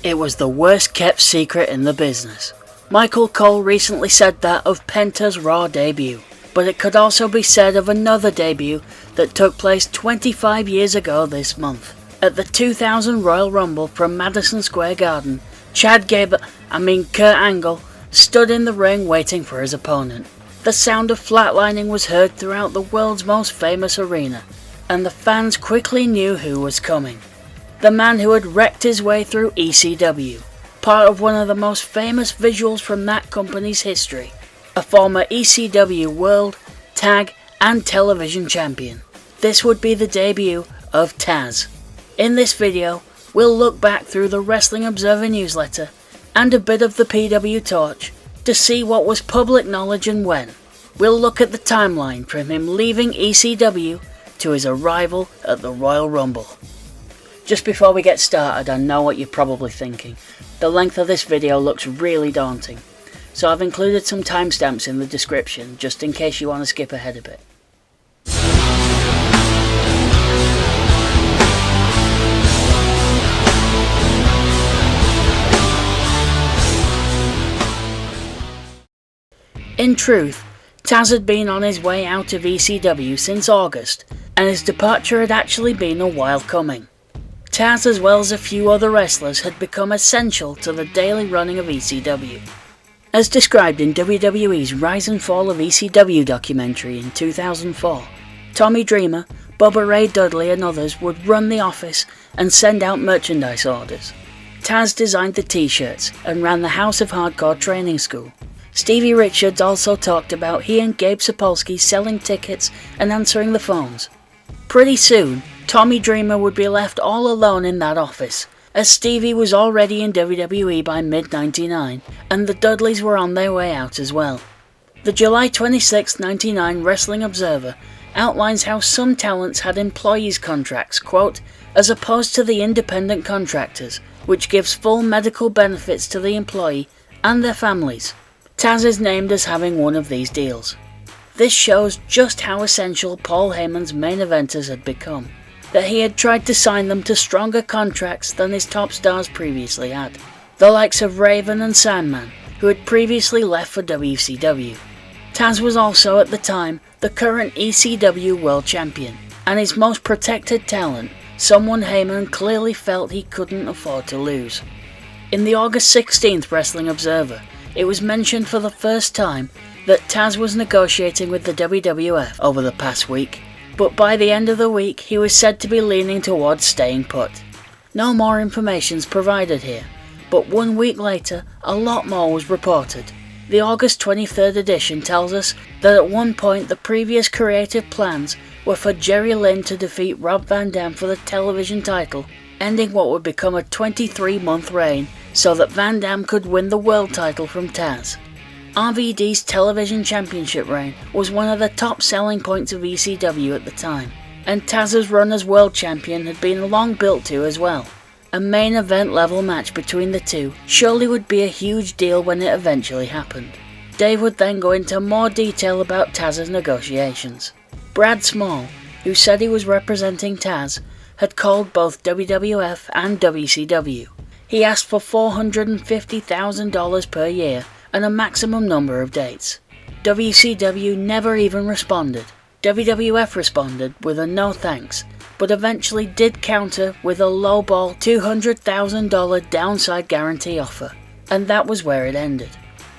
It was the worst kept secret in the business. Michael Cole recently said that of Penta's Raw debut, but it could also be said of another debut that took place 25 years ago this month. At the 2000 Royal Rumble from Madison Square Garden, Kurt Angle stood in the ring waiting for his opponent. The sound of flatlining was heard throughout the world's most famous arena, and the fans quickly knew who was coming. The man who had wrecked his way through ECW, part of one of the most famous visuals from that company's history, a former ECW World, Tag and Television Champion. This would be the debut of Taz. In this video, we'll look back through the Wrestling Observer newsletter and a bit of the PW Torch to see what was public knowledge and when. We'll look at the timeline from him leaving ECW to his arrival at the Royal Rumble. Just before we get started, I know what you're probably thinking. The length of this video looks really daunting, so I've included some timestamps in the description just in case you want to skip ahead a bit. In truth, Taz had been on his way out of ECW since August, and his departure had actually been a while coming. Taz, as well as a few other wrestlers, had become essential to the daily running of ECW. As described in WWE's Rise and Fall of ECW documentary in 2004, Tommy Dreamer, Bubba Ray Dudley and others would run the office and send out merchandise orders. Taz designed the t-shirts and ran the House of Hardcore training school. Stevie Richards also talked about he and Gabe Sapolsky selling tickets and answering the phones. Pretty soon, Tommy Dreamer would be left all alone in that office, as Stevie was already in WWE by mid-99, and the Dudleys were on their way out as well. The July 26, 1999 Wrestling Observer outlines how some talents had employees' contracts, quote, as opposed to the independent contractors, which gives full medical benefits to the employee and their families. Taz is named as having one of these deals. This shows just how essential Paul Heyman's main eventers had become, that he had tried to sign them to stronger contracts than his top stars previously had, the likes of Raven and Sandman, who had previously left for WCW. Taz was also at the time the current ECW World Champion, and his most protected talent, someone Heyman clearly felt he couldn't afford to lose. In the August 16th Wrestling Observer, it was mentioned for the first time that Taz was negotiating with the WWF over the past week, but by the end of the week he was said to be leaning towards staying put. No more information is provided here, but 1 week later a lot more was reported. The August 23rd edition tells us that at one point the previous creative plans were for Jerry Lynn to defeat Rob Van Dam for the television title, ending what would become a 23-month reign so that Van Dam could win the world title from Taz. RVD's television championship reign was one of the top selling points of ECW at the time, and Taz's run as world champion had been long built to as well. A main event level match between the two surely would be a huge deal when it eventually happened. Dave would then go into more detail about Taz's negotiations. Brad Small, who said he was representing Taz, had called both WWF and WCW. He asked for $450,000 per year and a maximum number of dates. WCW never even responded. WWF responded with a no thanks, but eventually did counter with a lowball $200,000 downside guarantee offer, and that was where it ended.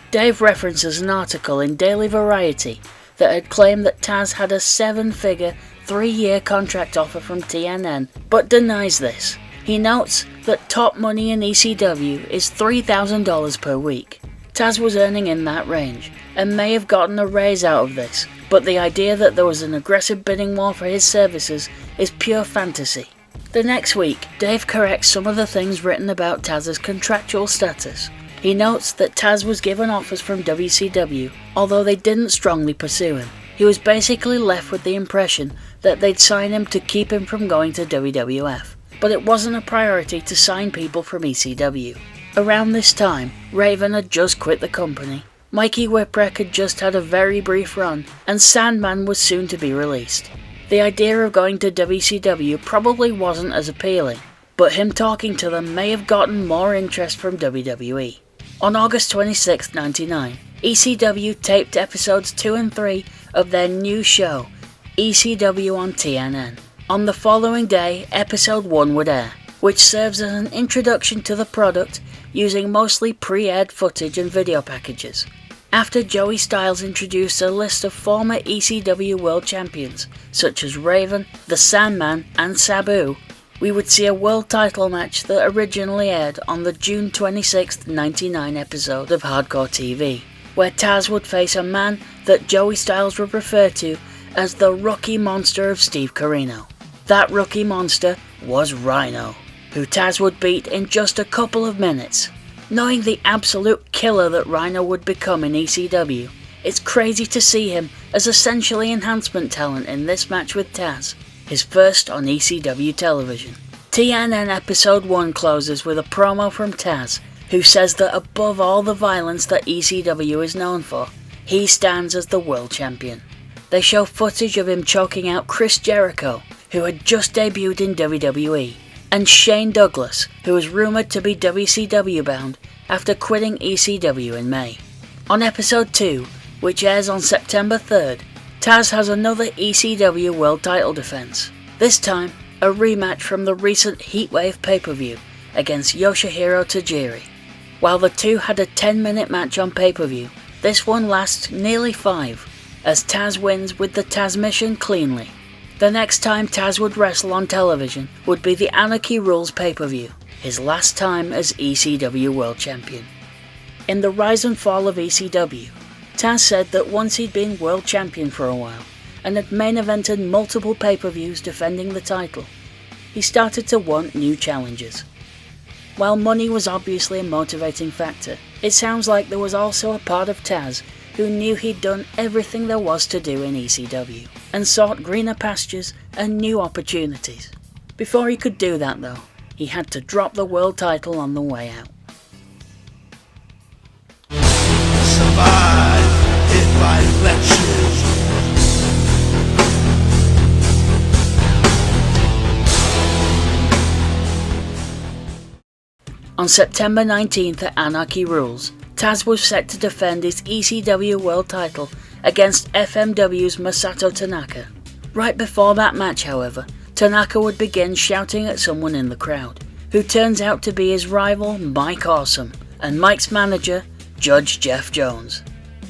Dave references an article in Daily Variety that had claimed that Taz had a 7-figure, 3-year contract offer from TNN, but denies this. He notes that top money in ECW is $3,000 per week. Taz was earning in that range, and may have gotten a raise out of this, but the idea that there was an aggressive bidding war for his services is pure fantasy. The next week, Dave corrects some of the things written about Taz's contractual status. He notes that Taz was given offers from WCW, although they didn't strongly pursue him. He was basically left with the impression that they'd sign him to keep him from going to WWF, but it wasn't a priority to sign people from ECW. Around this time, Raven had just quit the company, Mikey Whipwreck had just had a very brief run, and Sandman was soon to be released. The idea of going to WCW probably wasn't as appealing. but him talking to them may have gotten more interest from WWE. On August 26, 1999, ECW taped episodes 2 and 3 of their new show, ECW on TNN. On the following day, episode 1 would air, which serves as an introduction to the product using mostly pre-aired footage and video packages. After Joey Styles introduced a list of former ECW World Champions, such as Raven, The Sandman and Sabu, we would see a world title match that originally aired on the June 26, 1999 episode of Hardcore TV, where Taz would face a man that Joey Styles would refer to as the Rookie Monster of Steve Corino. That Rookie Monster was Rhino, who Taz would beat in just a couple of minutes. Knowing the absolute killer that Rhino would become in ECW, it's crazy to see him as essentially enhancement talent in this match with Taz, his first on ECW television. TNN episode 1 closes with a promo from Taz, who says that above all the violence that ECW is known for, he stands as the world champion. They show footage of him choking out Chris Jericho, who had just debuted in WWE, and Shane Douglas, who was rumoured to be WCW bound after quitting ECW in May. On episode 2, which airs on September 3rd, Taz has another ECW world title defence, this time a rematch from the recent Heatwave pay-per-view against Yoshihiro Tajiri. While the two had a 10-minute match on pay-per-view, this one lasts nearly 5, as Taz wins with the Tazmission cleanly. The next time Taz would wrestle on television would be the Anarchy Rulz pay-per-view, his last time as ECW World Champion. In the rise and fall of ECW, Taz said that once he'd been World Champion for a while, and had main evented multiple pay-per-views defending the title, he started to want new challenges. While money was obviously a motivating factor, it sounds like there was also a part of Taz who knew he'd done everything there was to do in ECW, and sought greener pastures and new opportunities. Before he could do that though, he had to drop the world title on the way out. Survive, hit by lectures. On September 19th at Anarchy Rulz, Taz was set to defend his ECW world title against FMW's Masato Tanaka. Right before that match, however, Tanaka would begin shouting at someone in the crowd, who turns out to be his rival Mike Awesome, and Mike's manager, Judge Jeff Jones.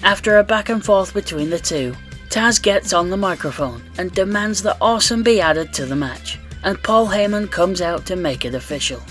After a back and forth between the two, Taz gets on the microphone and demands that Awesome be added to the match, and Paul Heyman comes out to make it official.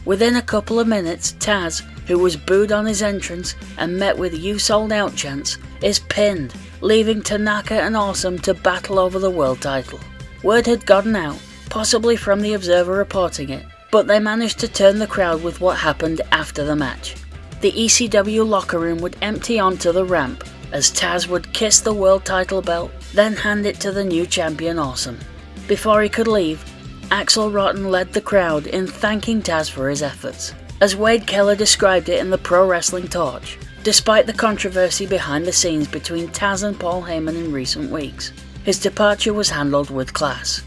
Within a couple of minutes, Taz, who was booed on his entrance and met with "You sold out" chants, is pinned, leaving Tanaka and Awesome to battle over the world title. Word had gotten out, possibly from the Observer reporting it, but they managed to turn the crowd with what happened after the match. The ECW locker room would empty onto the ramp as Taz would kiss the world title belt, then hand it to the new champion Awesome. Before he could leave, Axl Rotten led the crowd in thanking Taz for his efforts, as Wade Keller described it in the Pro Wrestling Torch, despite the controversy behind the scenes between Taz and Paul Heyman in recent weeks. His departure was handled with class.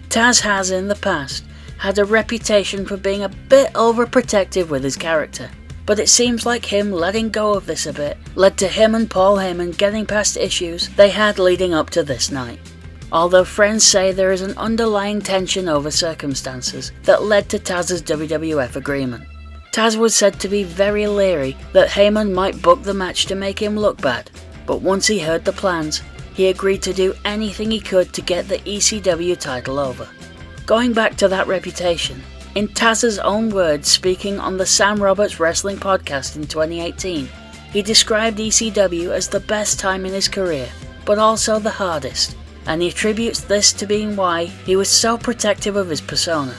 Taz has, in the past, had a reputation for being a bit overprotective with his character, but it seems like him letting go of this a bit led to him and Paul Heyman getting past issues they had leading up to this night. Although friends say there is an underlying tension over circumstances that led to Taz's WWF agreement. Taz was said to be very leery that Heyman might book the match to make him look bad, but once he heard the plans, he agreed to do anything he could to get the ECW title over. Going back to that reputation, in Taz's own words speaking on the Sam Roberts Wrestling Podcast in 2018, he described ECW as the best time in his career, but also the hardest, and he attributes this to being why he was so protective of his persona.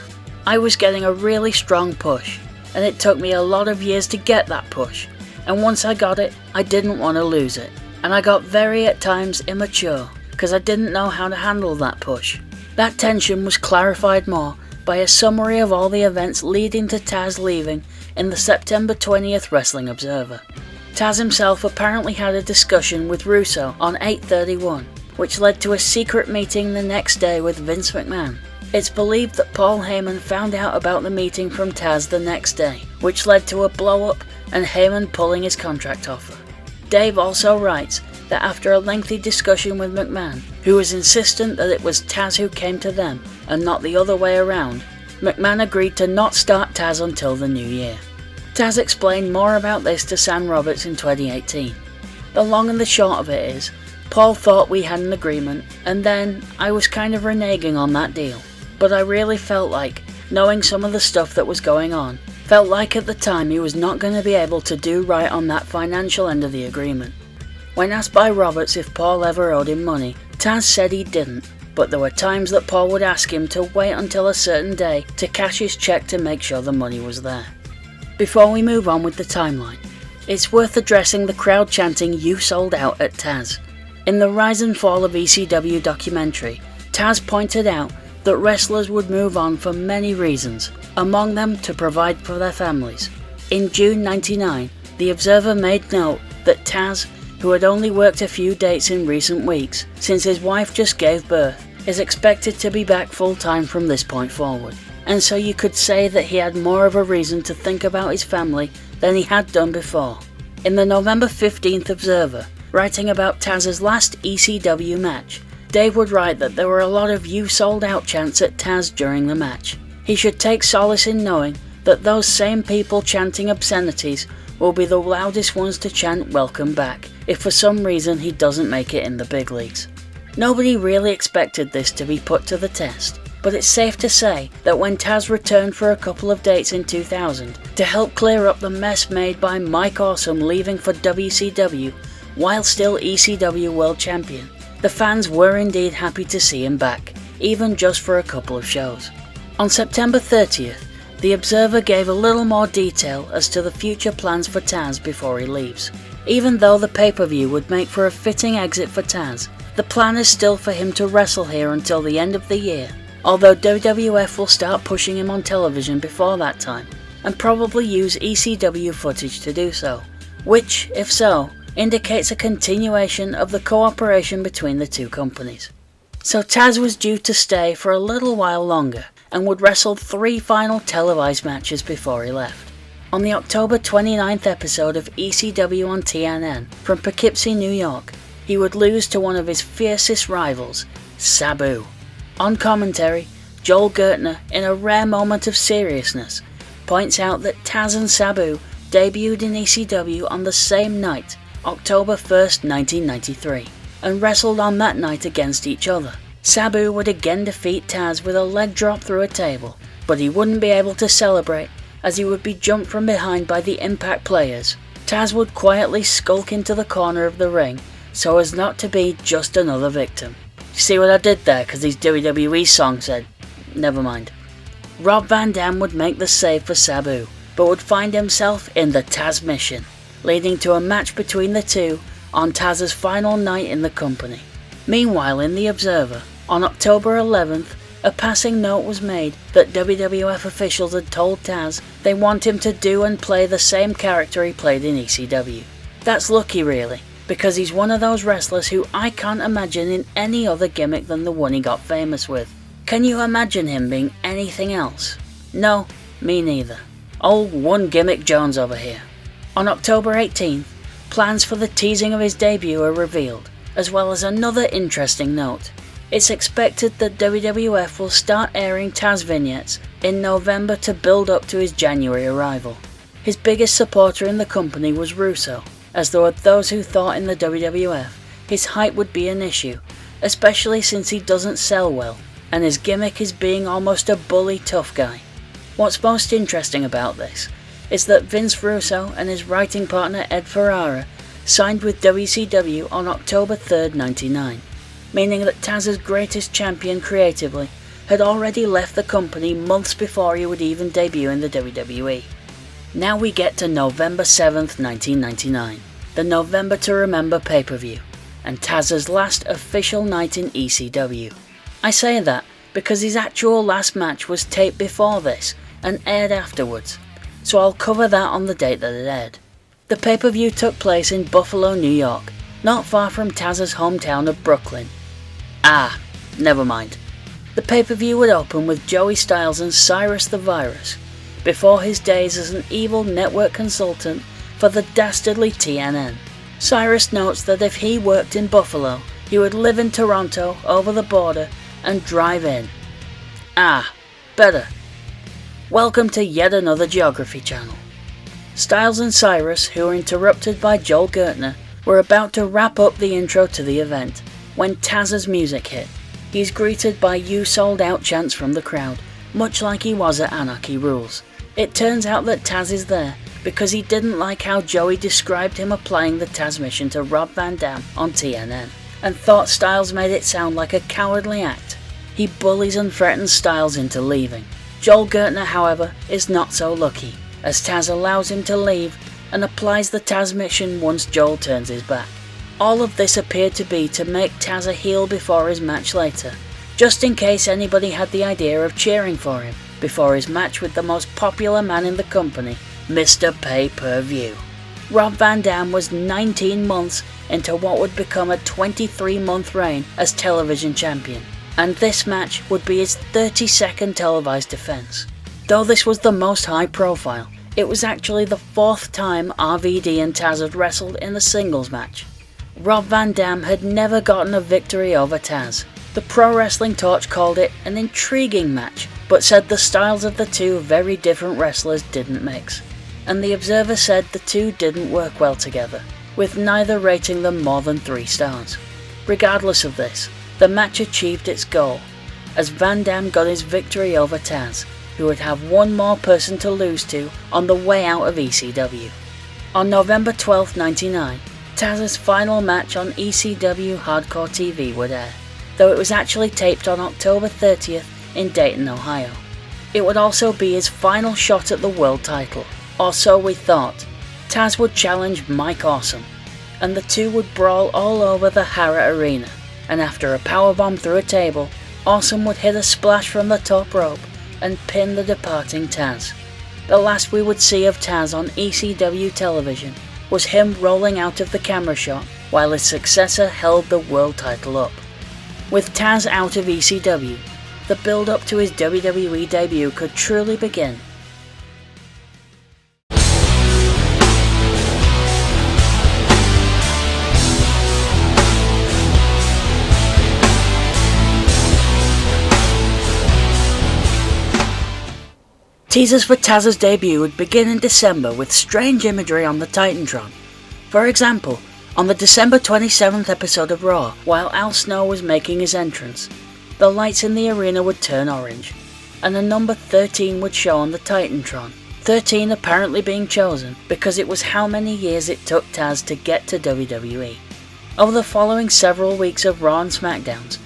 I was getting a really strong push, and it took me a lot of years to get that push, and once I got it, I didn't want to lose it, and I got very at times immature, because I didn't know how to handle that push. That tension was clarified more by a summary of all the events leading to Taz leaving in the September 20th Wrestling Observer. Taz himself apparently had a discussion with Russo on 8/31, which led to a secret meeting the next day with Vince McMahon. It's believed that Paul Heyman found out about the meeting from Taz the next day, which led to a blow-up and Heyman pulling his contract offer. Dave also writes that after a lengthy discussion with McMahon, who was insistent that it was Taz who came to them and not the other way around, McMahon agreed to not start Taz until the new year. Taz explained more about this to Sam Roberts in 2018. The long and the short of it is, Paul thought we had an agreement, and then I was kind of reneging on that deal. But I really felt like, knowing some of the stuff that was going on, felt like at the time he was not going to be able to do right on that financial end of the agreement. When asked by Roberts if Paul ever owed him money, Taz said he didn't, but there were times that Paul would ask him to wait until a certain day to cash his check to make sure the money was there. Before we move on with the timeline, it's worth addressing the crowd chanting "You sold out" at Taz. In the Rise and Fall of ECW documentary, Taz pointed out that wrestlers would move on for many reasons, among them to provide for their families. In June '99, The Observer made note that Taz, who had only worked a few dates in recent weeks, since his wife just gave birth, is expected to be back full-time from this point forward. And so you could say that he had more of a reason to think about his family than he had done before. In the November 15th Observer, writing about Taz's last ECW match, Dave would write that there were a lot of "You sold out" chants at Taz during the match. He should take solace in knowing that those same people chanting obscenities will be the loudest ones to chant "Welcome back" if for some reason he doesn't make it in the big leagues. Nobody really expected this to be put to the test, but it's safe to say that when Taz returned for a couple of dates in 2000 to help clear up the mess made by Mike Awesome leaving for WCW while still ECW World Champion, the fans were indeed happy to see him back, even just for a couple of shows. On September 30th, The Observer gave a little more detail as to the future plans for Taz before he leaves. Even though the pay-per-view would make for a fitting exit for Taz, the plan is still for him to wrestle here until the end of the year, although WWF will start pushing him on television before that time, and probably use ECW footage to do so, which, if so, indicates a continuation of the cooperation between the two companies. So Taz was due to stay for a little while longer, and would wrestle 3 final televised matches before he left. On the October 29th episode of ECW on TNN from Poughkeepsie, New York, he would lose to one of his fiercest rivals, Sabu. On commentary, Joel Gertner, in a rare moment of seriousness, points out that Taz and Sabu debuted in ECW on the same night, October 1st, 1993, and wrestled on that night against each other. Sabu would again defeat Taz with a leg drop through a table, but he wouldn't be able to celebrate as he would be jumped from behind by the Impact players. Taz would quietly skulk into the corner of the ring so as not to be just another victim. You see what I did there? Because his WWE song said, never mind. Rob Van Dam would make the save for Sabu, but would find himself in the Taz mission, leading to a match between the two on Taz's final night in the company. Meanwhile, in The Observer, on October 11th, a passing note was made that WWF officials had told Taz they want him to do and play the same character he played in ECW. That's lucky really, because he's one of those wrestlers who I can't imagine in any other gimmick than the one he got famous with. Can you imagine him being anything else? No, me neither. Old One Gimmick Jones over here. On October 18th, plans for the teasing of his debut are revealed, as well as another interesting note. It's expected that WWF will start airing Taz vignettes in November to build up to his January arrival. His biggest supporter in the company was Russo, as there were those who thought in the WWF his height would be an issue, especially since he doesn't sell well, and his gimmick is being almost a bully tough guy. What's most interesting about this is that Vince Russo and his writing partner Ed Ferrara signed with WCW on October 3rd, 1999, meaning that Taz's greatest champion creatively had already left the company months before he would even debut in the WWE. Now we get to November 7th, 1999, the November to Remember pay-per-view, and Taz's last official night in ECW. I say that because his actual last match was taped before this and aired afterwards, so I'll cover that on the date that it aired. The pay-per-view took place in Buffalo, New York, not far from Taz's hometown of Brooklyn. Never mind. The pay-per-view would open with Joey Styles and Cyrus the Virus, before his days as an evil network consultant for the dastardly TNN. Cyrus notes that if he worked in Buffalo, he would live in Toronto over the border and drive in. Ah, better. Welcome to yet another Geography channel. Styles and Cyrus, who were interrupted by Joel Gertner, were about to wrap up the intro to the event when Taz's music hit. He's greeted by "You sold out" chants from the crowd, much like he was at Anarchy Rulz. It turns out that Taz is there because he didn't like how Joey described him applying the Taz mission to Rob Van Dam on TNN, and thought Styles made it sound like a cowardly act. He bullies and threatens Styles into leaving. Joel Gertner, however, is not so lucky, as Taz allows him to leave and applies the Taz mission once Joel turns his back. All of this appeared to be to make Taz a heel before his match later, just in case anybody had the idea of cheering for him before his match with the most popular man in the company, Mr. Pay-Per-View. Rob Van Dam was 19 months into what would become a 23-month reign as television champion, and this match would be his 32nd televised defense. Though this was the most high profile, it was actually the 4th time RVD and Taz had wrestled in a singles match. Rob Van Dam had never gotten a victory over Taz. The Pro Wrestling Torch called it an intriguing match, but said the styles of the two very different wrestlers didn't mix. And the Observer said the two didn't work well together, with neither rating them more than 3 stars. Regardless of this, the match achieved its goal, as Van Dam got his victory over Taz, who would have one more person to lose to on the way out of ECW. On November 12, 1999, Taz's final match on ECW Hardcore TV would air, though it was actually taped on October 30th in Dayton, Ohio. It would also be his final shot at the world title, or so we thought. Taz would challenge Mike Awesome, and the two would brawl all over the Hara Arena, and after a powerbomb through a table, Awesome would hit a splash from the top rope and pin the departing Taz. The last we would see of Taz on ECW television was him rolling out of the camera shot while his successor held the world title up. With Taz out of ECW, the build-up to his WWE debut could truly begin. Teasers for Taz's debut would begin in December with strange imagery on the Titantron. For example, on the December 27th episode of Raw, while Al Snow was making his entrance, the lights in the arena would turn orange, and the number 13 would show on the Titantron, 13 apparently being chosen because it was how many years it took Taz to get to WWE. Over the following several weeks of Raw and SmackDowns,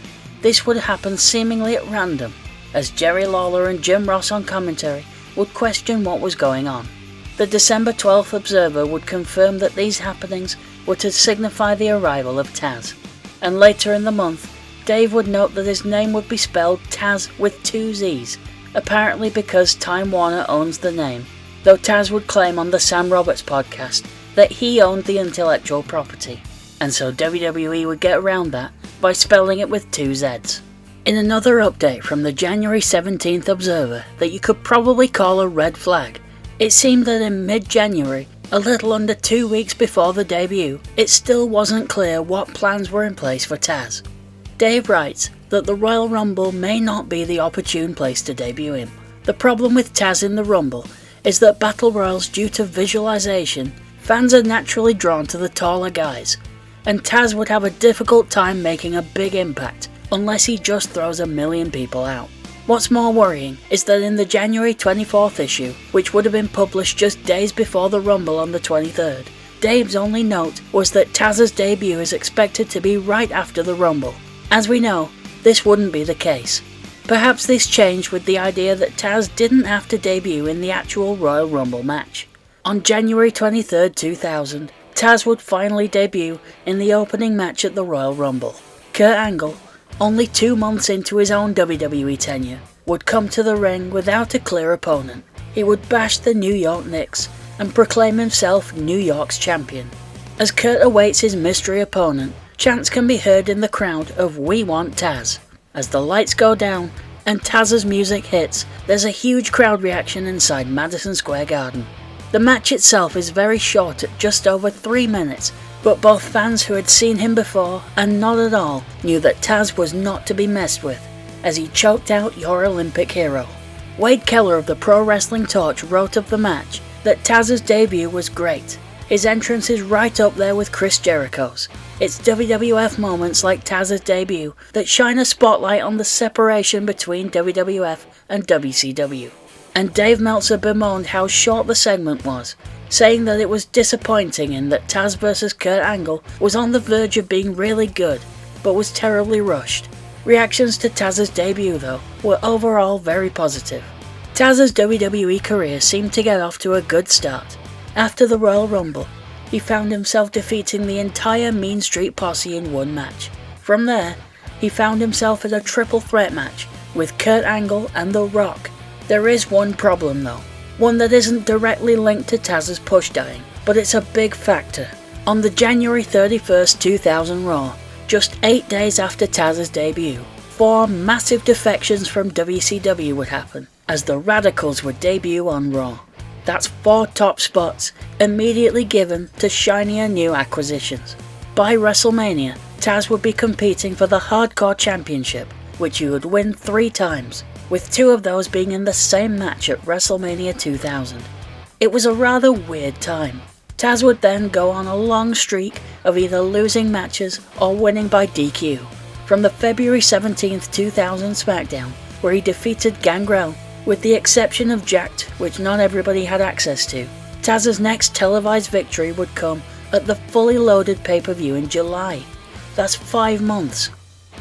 this would happen seemingly at random, as Jerry Lawler and Jim Ross on commentary would question what was going on. The December 12th Observer would confirm that these happenings were to signify the arrival of Taz, and later in the month, Dave would note that his name would be spelled Taz with 2 Z's, apparently because Time Warner owns the name, though Taz would claim on the Sam Roberts podcast that he owned the intellectual property, and so WWE would get around that by spelling it with 2 Z's. In another update from the January 17th Observer that you could probably call a red flag, it seemed that in mid-January, a little under 2 weeks before the debut, it still wasn't clear what plans were in place for Taz. Dave writes that the Royal Rumble may not be the opportune place to debut him. The problem with Taz in the Rumble is that Battle Royals, due to visualization, fans are naturally drawn to the taller guys, and Taz would have a difficult time making a big impact unless he just throws 1 million people out. What's more worrying is that in the January 24th issue, which would have been published just days before the Rumble on the 23rd, Dave's only note was that Taz's debut is expected to be right after the Rumble. As we know, this wouldn't be the case. Perhaps this changed with the idea that Taz didn't have to debut in the actual Royal Rumble match. On January 23rd, 2000, Taz would finally debut in the opening match at the Royal Rumble. Kurt Angle, only 2 months into his own WWE tenure, would come to the ring without a clear opponent. He would bash the New York Knicks and proclaim himself New York's champion. As Kurt awaits his mystery opponent, chants can be heard in the crowd of "We want Taz." As the lights go down and Taz's music hits, there's a huge crowd reaction inside Madison Square Garden. The match itself is very short at just over 3 minutes, but both fans who had seen him before and not at all knew that Taz was not to be messed with, as he choked out your Olympic hero. Wade Keller of the Pro Wrestling Torch wrote of the match that Taz's debut was great. His entrance is right up there with Chris Jericho's. It's WWF moments like Taz's debut that shine a spotlight on the separation between WWF and WCW. And Dave Meltzer bemoaned how short the segment was, saying that it was disappointing in that Taz vs Kurt Angle was on the verge of being really good, but was terribly rushed. Reactions to Taz's debut, though, were overall very positive. Taz's WWE career seemed to get off to a good start. After the Royal Rumble, he found himself defeating the entire Mean Street Posse in one match. From there, he found himself in a triple threat match with Kurt Angle and The Rock. There is one problem though, one that isn't directly linked to Taz's push dying, but it's a big factor. On the January 31st, 2000 Raw, just 8 days after Taz's debut, 4 massive defections from WCW would happen, as the Radicals would debut on Raw. That's 4 top spots immediately given to shinier new acquisitions. By WrestleMania, Taz would be competing for the Hardcore Championship, which he would win 3 times, with 2 of those being in the same match at WrestleMania 2000. It was a rather weird time. Taz would then go on a long streak of either losing matches or winning by DQ. From the February 17th, 2000 SmackDown, where he defeated Gangrel, with the exception of Jacked, which not everybody had access to, Taz's next televised victory would come at the fully loaded pay-per-view in July. That's 5 months.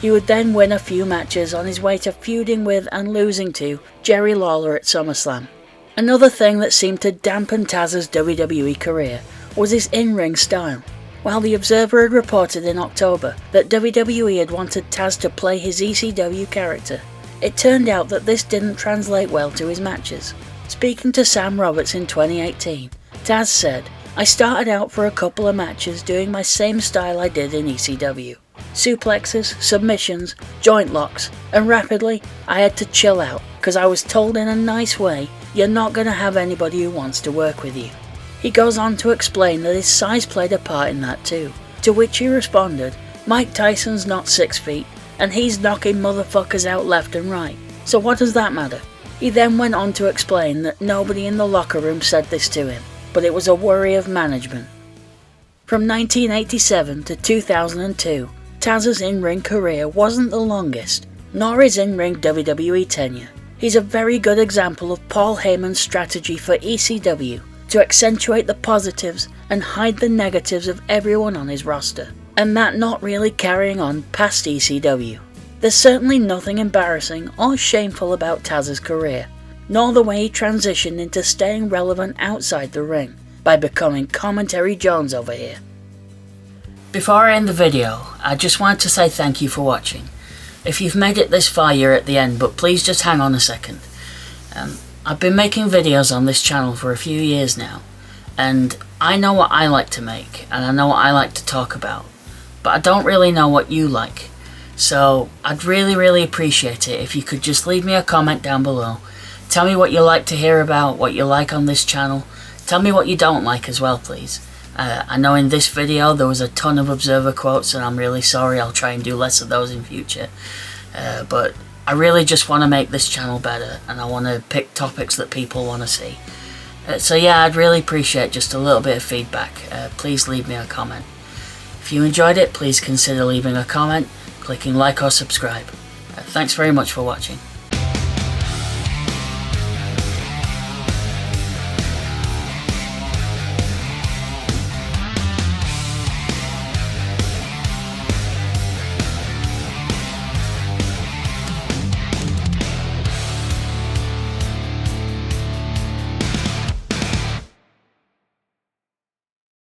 He would then win a few matches on his way to feuding with and losing to Jerry Lawler at SummerSlam. Another thing that seemed to dampen Taz's WWE career was his in-ring style. While the Observer had reported in October that WWE had wanted Taz to play his ECW character, it turned out that this didn't translate well to his matches. Speaking to Sam Roberts in 2018, Taz said, "I started out for a couple of matches doing my same style I did in ECW. Suplexes, submissions, joint locks, and rapidly I had to chill out because I was told in a nice way, you're not going to have anybody who wants to work with you." He goes on to explain that his size played a part in that too, to which he responded, "Mike Tyson's not 6 feet, and he's knocking motherfuckers out left and right, so what does that matter?" He then went on to explain that nobody in the locker room said this to him, but it was a worry of management. From 1987 to 2002, Taz's in-ring career wasn't the longest, nor his in-ring WWE tenure. He's a very good example of Paul Heyman's strategy for ECW to accentuate the positives and hide the negatives of everyone on his roster, and that not really carrying on past ECW. There's certainly nothing embarrassing or shameful about Taz's career, nor the way he transitioned into staying relevant outside the ring by becoming Commentary Jones over here. Before I end the video, I just want to say thank you for watching. If you've made it this far, you're at the end, but please just hang on a second. I've been making videos on this channel for a few years now, and I know what I like to make, and I know what I like to talk about, but I don't really know what you like. So I'd really appreciate it if you could just leave me a comment down below. Tell me what you like to hear about, what you like on this channel. Tell me what you don't like as well, please. I know in this video there was a ton of Observer quotes, and I'm really sorry. I'll try and do less of those in future. But I really just want to make this channel better, and I want to pick topics that people want to see. So yeah, I'd really appreciate just a little bit of feedback. Please leave me a comment. If you enjoyed it, please consider leaving a comment, clicking like or subscribe. Thanks very much for watching.